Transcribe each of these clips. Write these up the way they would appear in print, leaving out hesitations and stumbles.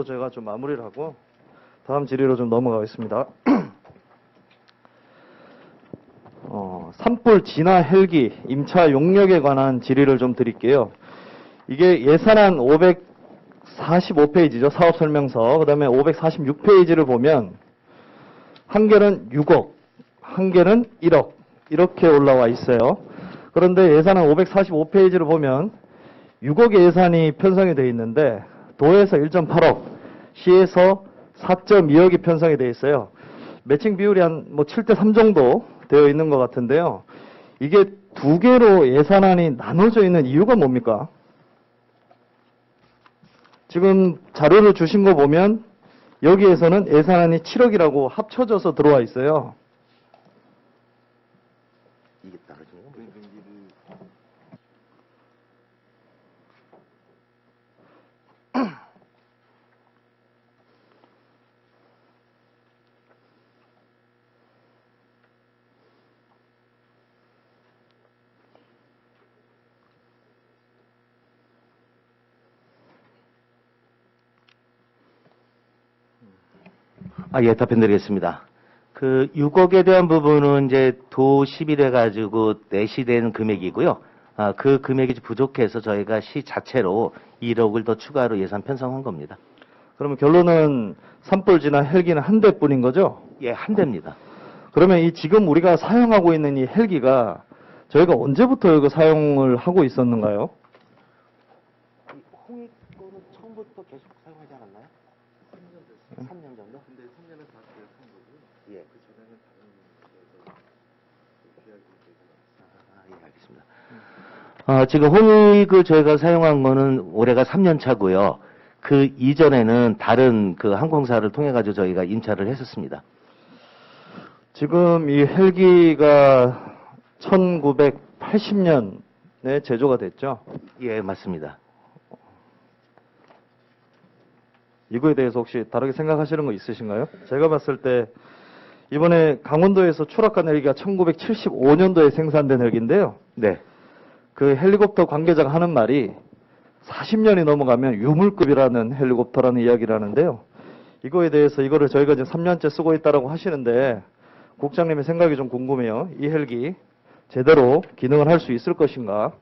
질의로 제가 좀 마무리를 하고 다음 질의로 좀 넘어가겠습니다. 산불 진화 헬기 임차 용역에 관한 질의를 좀 드릴게요. 이게 예산안 545페이지죠. 사업설명서. 그 다음에 546페이지를 보면 한 개는 6억, 한 개는 1억 이렇게 올라와 있어요. 그런데 예산안 545페이지를 보면 6억의 예산이 편성이 되어 있는데 도에서 1.8억, 시에서 4.2억이 편성이 되어 있어요. 매칭 비율이 한 7대3 정도 되어 있는 것 같은데요. 이게 두 개로 예산안이 나눠져 있는 이유가 뭡니까? 지금 자료를 주신 거 보면 여기에서는 예산안이 7억이라고 합쳐져서 들어와 있어요. 이게 떨어지는 건 예, 답변드리겠습니다. 그 6억에 대한 부분은 이제 도 10일 해가지고 내시된 금액이고요. 그 금액이 부족해서 저희가 시 자체로 1억을 더 추가로 예산 편성한 겁니다. 그러면 결론은 산불 진화 헬기는 한 대뿐인 거죠? 예, 한 대입니다. 그러면 이 지금 우리가 사용하고 있는 이 헬기가 저희가 언제부터 이거 사용을 하고 있었는가요? 홍익 거는 처음부터 계속 사용하지 않았나요? 3년 정도? 근데 3년은 다 계약한 거고요. 예. 그 전에는 다른 데서 계약이 되지 않았어요. 예, 알겠습니다. 지금 홍익을 저희가 사용한 거는 올해가 3년 차고요. 그 이전에는 다른 그 항공사를 통해 가지고 저희가 임차를 했었습니다. 지금 이 헬기가 1980년에 제조가 됐죠? 예, 맞습니다. 이거에 대해서 혹시 다르게 생각하시는 거 있으신가요? 제가 봤을 때 이번에 강원도에서 추락한 헬기가 1975년도에 생산된 헬기인데요. 네. 그 헬리콥터 관계자가 하는 말이 40년이 넘어가면 유물급이라는 헬리콥터라는 이야기를 하는데요. 이거에 대해서 이거를 저희가 지금 3년째 쓰고 있다라고 하시는데 국장님의 생각이 좀 궁금해요. 이 헬기 제대로 기능을 할 수 있을 것인가?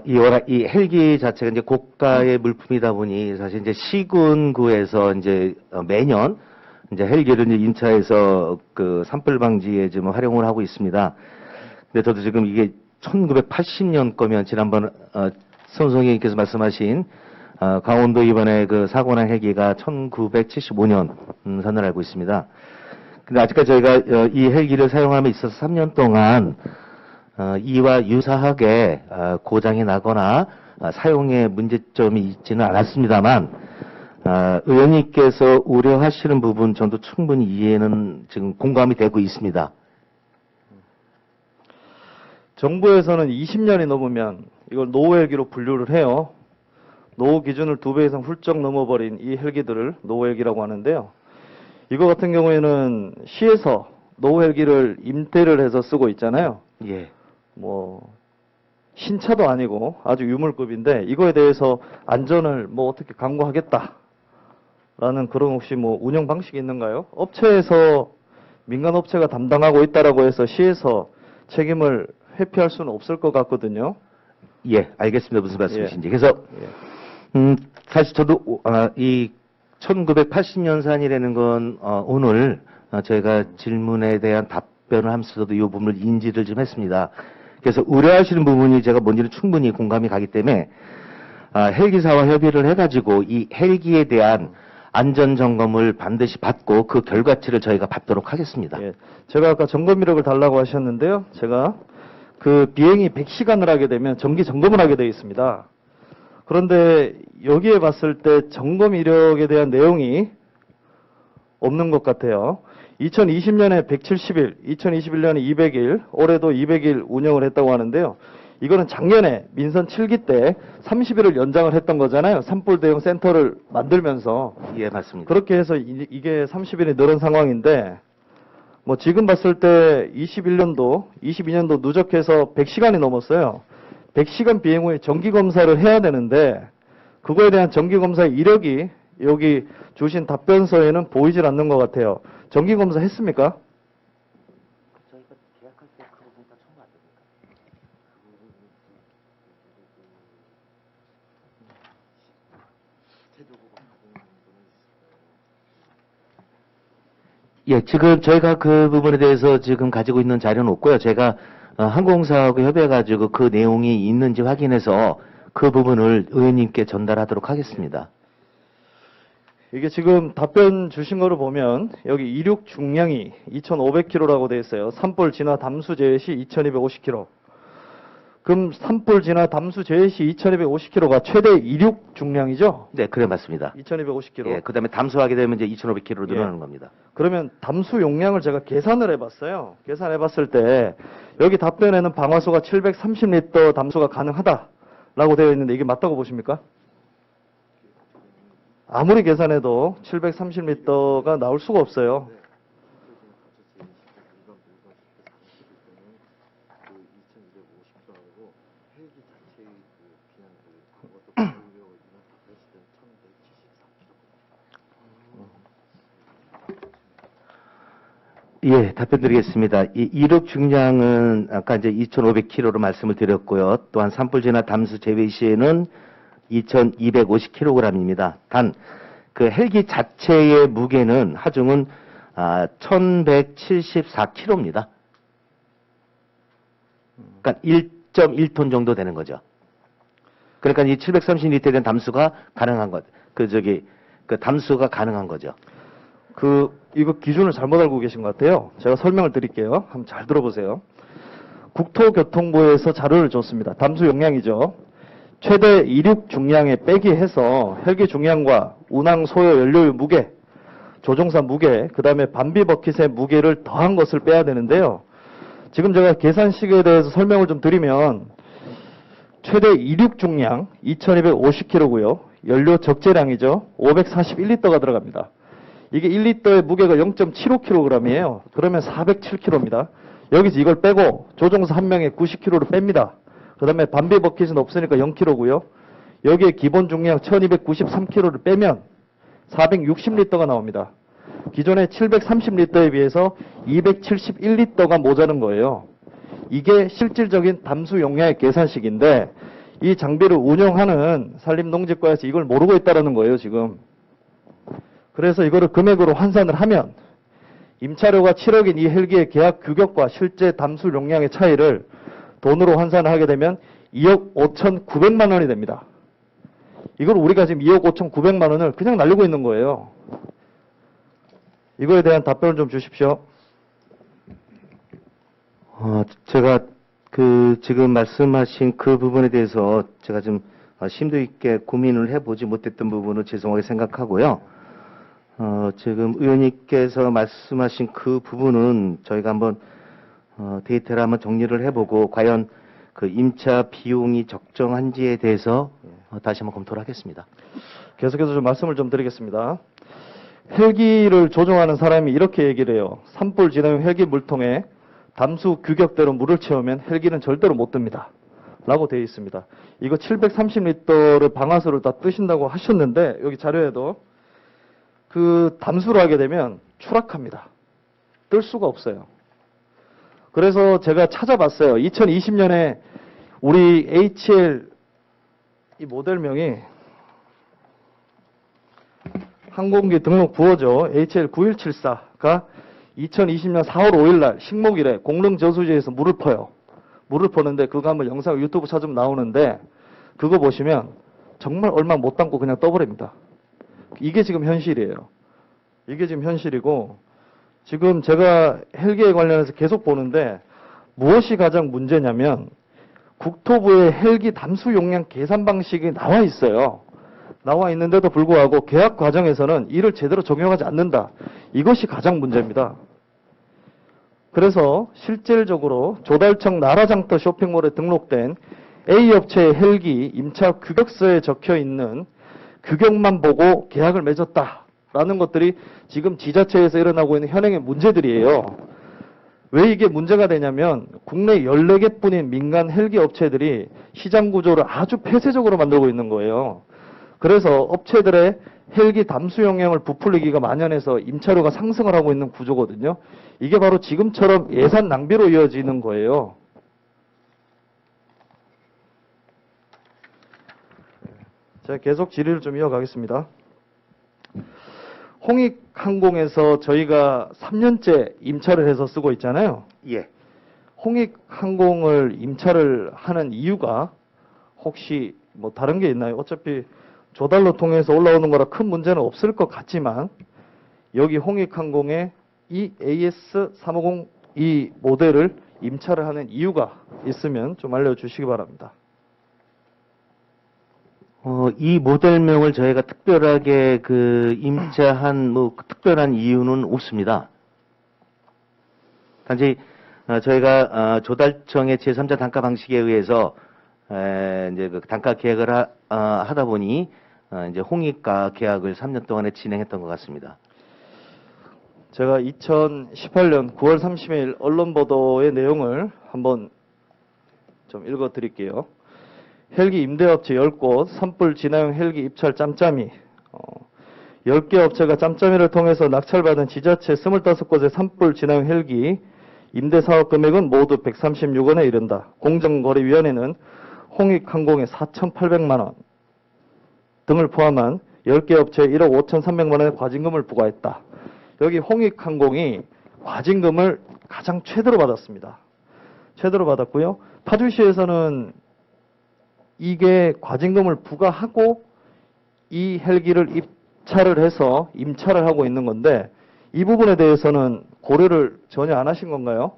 이 헬기 자체가 이제 고가의 물품이다 보니 사실 이제 시군구에서 이제 매년 이제 헬기를 이제 임차해서 그 산불 방지에 지금 활용을 하고 있습니다. 근데 저도 지금 이게 1980년 거면 지난번 선송님께서 말씀하신 강원도 이번에 그 사고 난 헬기가 1975년 산을 알고 있습니다. 근데 아직까지 저희가 이 헬기를 사용함에 있어서 3년 동안 이와 유사하게 고장이 나거나 사용에 문제점이 있지는 않았습니다만 의원님께서 우려하시는 부분 저도 충분히 이해는 지금 공감이 되고 있습니다. 정부에서는 20년이 넘으면 이걸 노후 헬기로 분류를 해요. 노후 기준을 2배 이상 훌쩍 넘어버린 이 헬기들을 노후 헬기라고 하는데요. 이거 같은 경우에는 시에서 노후 헬기를 임대를 해서 쓰고 있잖아요. 예. 신차도 아니고 아주 유물급인데 이거에 대해서 안전을 어떻게 강구하겠다라는 그런 혹시 운영 방식이 있는가요? 업체에서 민간 업체가 담당하고 있다라고 해서 시에서 책임을 회피할 수는 없을 것 같거든요. 예, 알겠습니다. 무슨 말씀이신지. 그래서 사실 저도 이 1980년산이라는 건 오늘 저희가 질문에 대한 답변을 하면서도 이 부분을 인지를 좀 했습니다. 그래서 우려하시는 부분이 제가 뭔지는 충분히 공감이 가기 때문에 헬기사와 협의를 해가지고 이 헬기에 대한 안전 점검을 반드시 받고 그 결과치를 저희가 받도록 하겠습니다. 예, 제가 아까 점검 이력을 달라고 하셨는데요. 제가 그 비행이 100시간을 하게 되면 정기 점검을 하게 되어 있습니다. 그런데 여기에 봤을 때 점검 이력에 대한 내용이 없는 것 같아요. 2020년에 170일, 2021년에 200일, 올해도 200일 운영을 했다고 하는데요. 이거는 작년에 민선 7기 때 30일을 연장을 했던 거잖아요. 산불 대응 센터를 만들면서. 예, 맞습니다. 그렇게 해서 이게 30일이 늘은 상황인데 지금 봤을 때 21년도, 22년도 누적해서 100시간이 넘었어요. 100시간 비행 후에 정기 검사를 해야 되는데 그거에 대한 정기검사의 이력이 여기 주신 답변서에는 보이질 않는 것 같아요. 정기검사 했습니까? 저희가 계약할 때 그 부분과 첨부 안 됩니까? 예, 지금 저희가 그 부분에 대해서 지금 가지고 있는 자료는 없고요. 제가 항공사하고 협의해가지고 그 내용이 있는지 확인해서 그 부분을 의원님께 전달하도록 하겠습니다. 이게 지금 답변 주신 거를 보면 여기 이륙 중량이 2,500kg라고 되어 있어요. 산불 진화 담수 제외 시 2,250kg. 그럼 산불 진화 담수 제외 시 2,250kg가 최대 이륙 중량이죠? 네, 그래 맞습니다. 2,250kg. 예, 그다음에 담수하게 되면 이제 2,500kg로 예. 늘어나는 겁니다. 그러면 담수 용량을 제가 계산을 해봤어요. 계산해봤을 때 여기 답변에는 방화수가 730리터 담수가 가능하다라고 되어 있는데 이게 맞다고 보십니까? 아무리 계산해도 730리터가 나올 수가 없어요. 예, 답변 드리겠습니다. 이 이륙 중량은 아까 이제 2,500kg로 말씀을 드렸고요. 또한 산불 진화 담수 제외 시에는 2,250kg입니다. 단, 그 헬기 자체의 무게는 하중은 1,174kg입니다. 그러니까 1.1톤 정도 되는 거죠. 그러니까 이 730리터에 대한 담수가 가능한 것, 그 담수가 가능한 거죠. 이거 기준을 잘못 알고 계신 것 같아요. 제가 설명을 드릴게요. 한번 잘 들어보세요. 국토교통부에서 자료를 줬습니다. 담수 용량이죠. 최대 이륙 중량에 빼기 해서 헬기 중량과 운항 소요 연료유 무게, 조종사 무게, 그 다음에 반비 버킷의 무게를 더한 것을 빼야 되는데요. 지금 제가 계산식에 대해서 설명을 좀 드리면 최대 이륙 중량 2250kg고요. 연료 적재량이죠. 541리터가 들어갑니다. 이게 1리터의 무게가 0.75kg이에요. 그러면 407kg입니다. 여기서 이걸 빼고 조종사 한 명에 90kg를 뺍니다. 그 다음에 반비 버킷은 없으니까 0kg고요. 여기에 기본 중량 1293kg를 빼면 460리터가 나옵니다. 기존의 730리터에 비해서 271리터가 모자른 거예요. 이게 실질적인 담수 용량의 계산식인데 이 장비를 운영하는 산림농지과에서 이걸 모르고 있다는 거예요, 지금. 그래서 이거를 금액으로 환산을 하면 임차료가 7억인 이 헬기의 계약 규격과 실제 담수 용량의 차이를 돈으로 환산을 하게 되면 2억 5,900만 원이 됩니다. 이걸 우리가 지금 2억 5,900만 원을 그냥 날리고 있는 거예요. 이거에 대한 답변을 좀 주십시오. 제가 지금 말씀하신 그 부분에 대해서 제가 좀 심도 있게 고민을 해보지 못했던 부분은 죄송하게 생각하고요. 지금 의원님께서 말씀하신 그 부분은 저희가 한번 데이터를 한번 정리를 해보고 과연 그 임차 비용이 적정한지에 대해서 다시 한번 검토를 하겠습니다. 계속해서 좀 말씀을 좀 드리겠습니다. 헬기를 조종하는 사람이 이렇게 얘기를 해요. 산불 진화용 헬기 물통에 담수 규격대로 물을 채우면 헬기는 절대로 못 뜹니다. 라고 되어 있습니다. 이거 730리터를 방아수를 다 뜨신다고 하셨는데 여기 자료에도 그 담수를 하게 되면 추락합니다. 뜰 수가 없어요. 그래서 제가 찾아봤어요. 2020년에 우리 HL 이 모델명이 항공기 등록 부호죠. HL9174가 2020년 4월 5일 날 식목일에 공릉 저수지에서 물을 퍼요. 물을 퍼는데 그거 한번 영상 유튜브 찾으면 나오는데 그거 보시면 정말 얼마 못 담고 그냥 떠버립니다. 이게 지금 현실이에요. 이게 지금 현실이고 지금 제가 헬기에 관련해서 계속 보는데 무엇이 가장 문제냐면 국토부의 헬기 담수 용량 계산 방식이 나와 있어요. 나와 있는데도 불구하고 계약 과정에서는 이를 제대로 적용하지 않는다. 이것이 가장 문제입니다. 그래서 실질적으로 조달청 나라장터 쇼핑몰에 등록된 A업체의 헬기 임차 규격서에 적혀 있는 규격만 보고 계약을 맺었다라는 것들이 지금 지자체에서 일어나고 있는 현행의 문제들이에요. 왜 이게 문제가 되냐면 국내 14개뿐인 민간 헬기 업체들이 시장 구조를 아주 폐쇄적으로 만들고 있는 거예요. 그래서 업체들의 헬기 담수 용량을 부풀리기가 만연해서 임차료가 상승을 하고 있는 구조거든요. 이게 바로 지금처럼 예산 낭비로 이어지는 거예요. 제가 계속 질의를 좀 이어가겠습니다. 홍익항공에서 저희가 3년째 임차를 해서 쓰고 있잖아요. 예. 홍익항공을 임차를 하는 이유가 혹시 뭐 다른 게 있나요? 어차피 조달로 통해서 올라오는 거라 큰 문제는 없을 것 같지만 여기 홍익항공의 이 AS350 이 모델을 임차를 하는 이유가 있으면 좀 알려주시기 바랍니다. 이 모델명을 저희가 특별하게 임차한 특별한 이유는 없습니다. 단지 저희가 조달청의 제3자 단가 방식에 의해서 이제 단가 계약을 하다 보니 이제 홍익가 계약을 3년 동안에 진행했던 것 같습니다. 제가 2018년 9월 30일 언론 보도의 내용을 한번 좀 읽어 드릴게요. 헬기 임대업체 10곳, 산불 진화용 헬기 입찰 짬짬이 10개 업체가 짬짬이를 통해서 낙찰받은 지자체 25곳의 산불 진화용 헬기 임대 사업 금액은 모두 136원에 이른다. 공정거래위원회는 홍익항공에 4,800만 원 등을 포함한 10개 업체에 1억 5,300만 원의 과징금을 부과했다. 여기 홍익항공이 과징금을 가장 최대로 받았습니다. 최대로 받았고요. 파주시에서는 이게 과징금을 부과하고 이 헬기를 입찰을 해서 임차를 하고 있는 건데 이 부분에 대해서는 고려를 전혀 안 하신 건가요?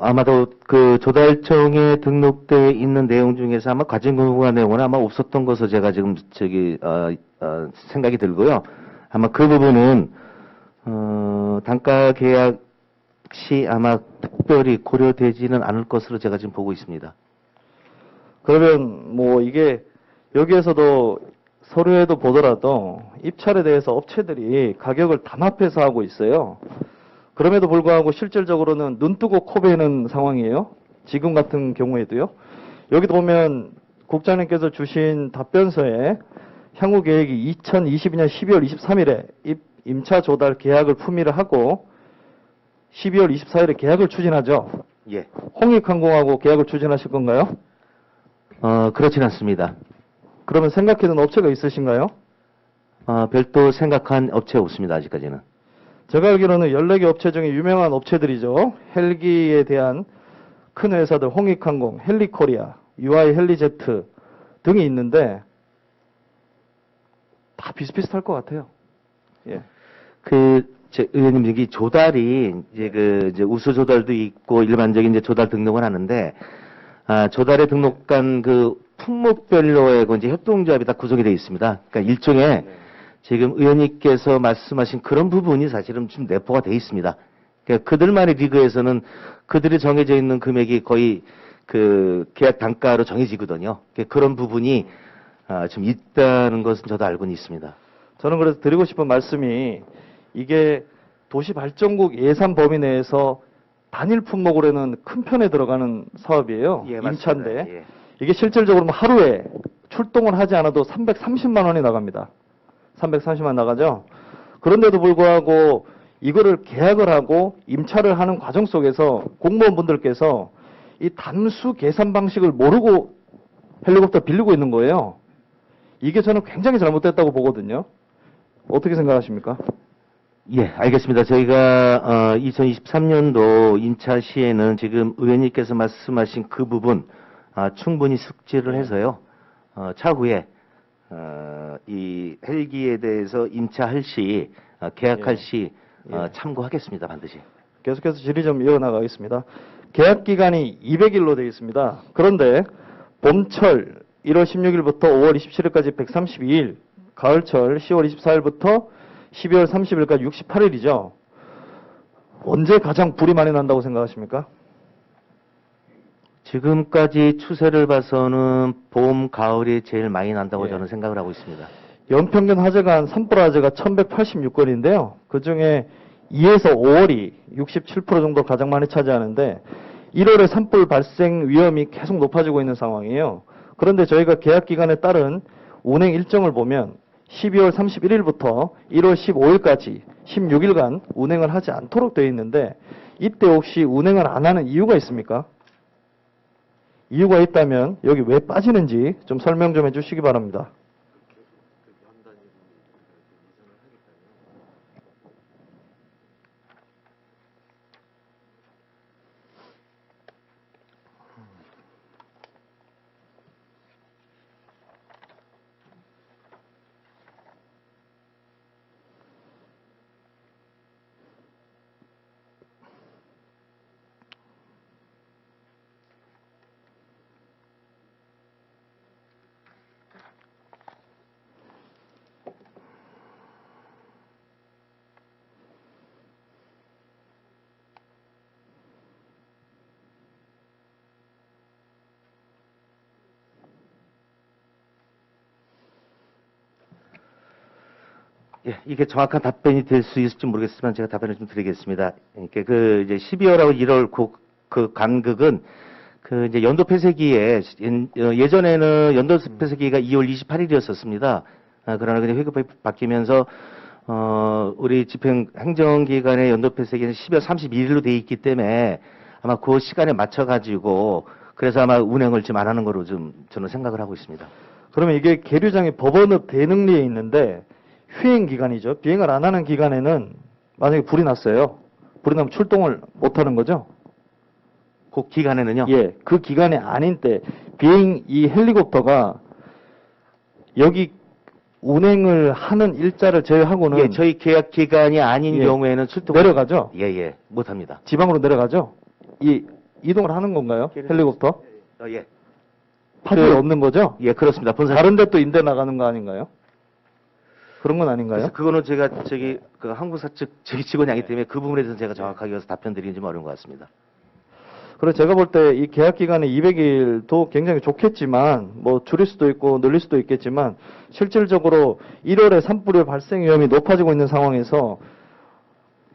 아마도 조달청에 등록되어 있는 내용 중에서 아마 과징금 부과 내용은 아마 없었던 것으로 제가 지금 생각이 들고요. 아마 그 부분은 단가 계약 시 아마 특별히 고려되지는 않을 것으로 제가 지금 보고 있습니다. 그러면 뭐 이게 여기에서도 서류에도 보더라도 입찰에 대해서 업체들이 가격을 담합해서 하고 있어요. 그럼에도 불구하고 실질적으로는 눈 뜨고 코 베는 상황이에요. 지금 같은 경우에도요. 여기도 보면 국장님께서 주신 답변서에 향후 계획이 2022년 12월 23일에 임차 조달 계약을 품위를 하고 12월 24일에 계약을 추진하죠. 예. 홍익항공하고 계약을 추진하실 건가요? 그렇진 않습니다. 그러면 생각해둔 업체가 있으신가요? 별도 생각한 업체 없습니다. 아직까지는. 제가 알기로는 14개 업체 중에 유명한 업체들이죠. 헬기에 대한 큰 회사들 홍익항공, 헬리코리아, UI 헬리제트 등이 있는데 다 비슷비슷할 것 같아요. 예. 의원님, 여기 조달이, 이제 우수 조달도 있고, 일반적인 이제 조달 등록을 하는데, 조달에 등록한 품목별로의 이제 협동조합이 다 구성이 되어 있습니다. 그러니까 일종의 지금 의원님께서 말씀하신 그런 부분이 사실은 좀 내포가 되어 있습니다. 그러니까 그들만의 리그에서는 그들이 정해져 있는 금액이 거의 계약 단가로 정해지거든요. 그러니까 그런 부분이 좀 있다는 것은 저도 알고는 있습니다. 저는 그래서 드리고 싶은 말씀이 이게 도시발전국 예산 범위 내에서 단일 품목으로는 큰 편에 들어가는 사업이에요. 예, 임차인데. 맞습니다. 예. 이게 실질적으로 하루에 출동을 하지 않아도 330만 원이 나갑니다. 330만 원 나가죠. 그런데도 불구하고 이거를 계약을 하고 임차를 하는 과정 속에서 공무원분들께서 이 담수 계산 방식을 모르고 헬리콥터 빌리고 있는 거예요. 이게 저는 굉장히 잘못됐다고 보거든요. 어떻게 생각하십니까? 예, 알겠습니다. 저희가 2023년도 임차 시에는 지금 의원님께서 말씀하신 그 부분 충분히 숙지를 해서요. 차후에 이 헬기에 대해서 임차할 시, 계약할 시 참고하겠습니다. 반드시. 계속해서 질의 좀 이어나가겠습니다. 계약 기간이 200일로 되어 있습니다. 그런데 봄철 1월 16일부터 5월 27일까지 132일, 가을철 10월 24일부터 12월 30일까지 68일이죠. 언제 가장 불이 많이 난다고 생각하십니까? 지금까지 추세를 봐서는 봄, 가을이 제일 많이 난다고 저는 생각을 하고 있습니다. 연평균 화재가 산불 화재가 1186건인데요. 그중에 2에서 5월이 67% 정도 가장 많이 차지하는데 1월에 산불 발생 위험이 계속 높아지고 있는 상황이에요. 그런데 저희가 계약 기간에 따른 운행 일정을 보면 12월 31일부터 1월 15일까지 16일간 운행을 하지 않도록 되어 있는데 이때 혹시 운행을 안 하는 이유가 있습니까? 이유가 있다면 여기 왜 빠지는지 좀 설명 좀 해주시기 바랍니다. 예, 이게 정확한 답변이 될 수 있을지 모르겠지만 제가 답변을 좀 드리겠습니다. 그러니까 그 이제 12월하고 1월 그 간극은 그 이제 연도 폐쇄기에 예전에는 연도 폐쇄기가 2월 28일이었었습니다. 그러나 그냥 회급이 바뀌면서 우리 집행 행정기관의 연도 폐쇄기는 12월 31일로 돼 있기 때문에 아마 그 시간에 맞춰 가지고 그래서 아마 운행을 지금 안 하는 거로 좀 저는 생각을 하고 있습니다. 그러면 이게 계류장이 법원의 대능리에 있는데 휴행 기간이죠. 비행을 안 하는 기간에는 만약에 불이 났어요. 불이 나면 출동을 못 하는 거죠? 그 기간에는요? 예, 그 기간이 아닌 때 비행 이 헬리콥터가 여기 운행을 하는 일자를 제외하고는 예, 저희 계약 기간이 아닌 예, 경우에는 출동 내려가죠. 예, 못 합니다. 지방으로 내려가죠. 이동을 하는 건가요? 헬리콥터? 예. 파주에 없는 거죠? 예, 그렇습니다. 본사 다른 데 또 임대 나가는 거 아닌가요? 그런 건 아닌가요? 그래서 그거는 제가 그 항공사 측 저기 직원이 아니기 때문에 그 부분에 대해서는 제가 정확하게 해서 답변 드리기 좀 어려운 것 같습니다. 그래서 제가 볼 때 이 계약 기간이 200일도 굉장히 좋겠지만 뭐 줄일 수도 있고 늘릴 수도 있겠지만 실질적으로 1월에 산불의 발생 위험이 높아지고 있는 상황에서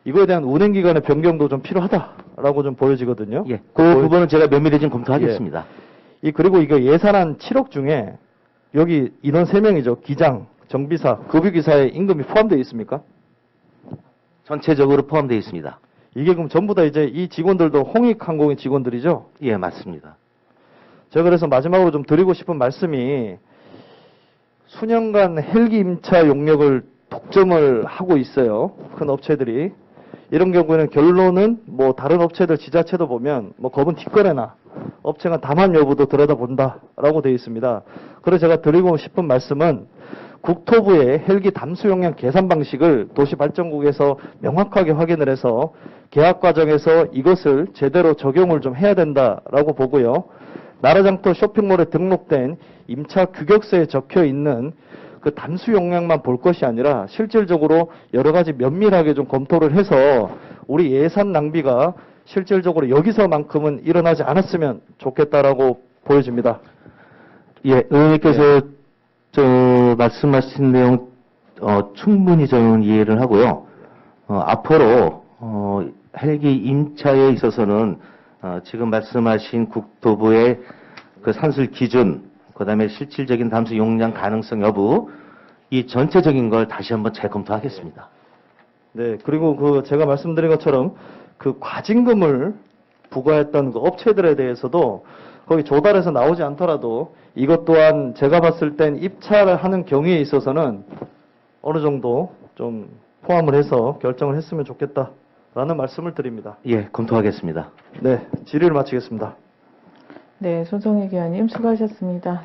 이거에 대한 운행 기간의 변경도 좀 필요하다라고 좀 보여지거든요. 예, 그 부분은 제가 면밀히 좀 검토하겠습니다. 그리고 이거 예산안 7억 중에 여기 인원 3명이죠. 기장, 정비사, 급유기사의 임금이 포함되어 있습니까? 전체적으로 포함되어 있습니다. 이게 그럼 전부 다 이제 이 직원들도 홍익항공의 직원들이죠? 예, 맞습니다. 제가 그래서 마지막으로 좀 드리고 싶은 말씀이 수년간 헬기 임차 용역을 독점을 하고 있어요. 큰 업체들이. 이런 경우에는 결론은 뭐 다른 업체들 지자체도 보면 뭐 검은 뒷거래나 업체가 담합 여부도 들여다본다라고 되어 있습니다. 그래서 제가 드리고 싶은 말씀은 국토부의 헬기 담수 용량 계산 방식을 도시발전국에서 명확하게 확인을 해서 계약 과정에서 이것을 제대로 적용을 좀 해야 된다라고 보고요. 나라장터 쇼핑몰에 등록된 임차 규격서에 적혀 있는 그 담수 용량만 볼 것이 아니라 실질적으로 여러 가지 면밀하게 좀 검토를 해서 우리 예산 낭비가 실질적으로 여기서만큼은 일어나지 않았으면 좋겠다라고 보여집니다. 예, 의원님께서 저 말씀하신 내용 충분히 저는 이해를 하고요. 앞으로 헬기 임차에 있어서는 지금 말씀하신 국토부의 그 산술 기준, 그다음에 실질적인 담수 용량 가능성 여부, 이 전체적인 걸 다시 한번 재검토하겠습니다. 네, 그리고 그 제가 말씀드린 것처럼 그 과징금을 부과했던 그 업체들에 대해서도 거기 조달해서 나오지 않더라도 이것 또한 제가 봤을 땐 입찰을 하는 경우에 있어서는 어느 정도 좀 포함을 해서 결정을 했으면 좋겠다라는 말씀을 드립니다. 예, 검토하겠습니다. 네, 질의를 마치겠습니다. 네, 손정희 기관님 수고하셨습니다.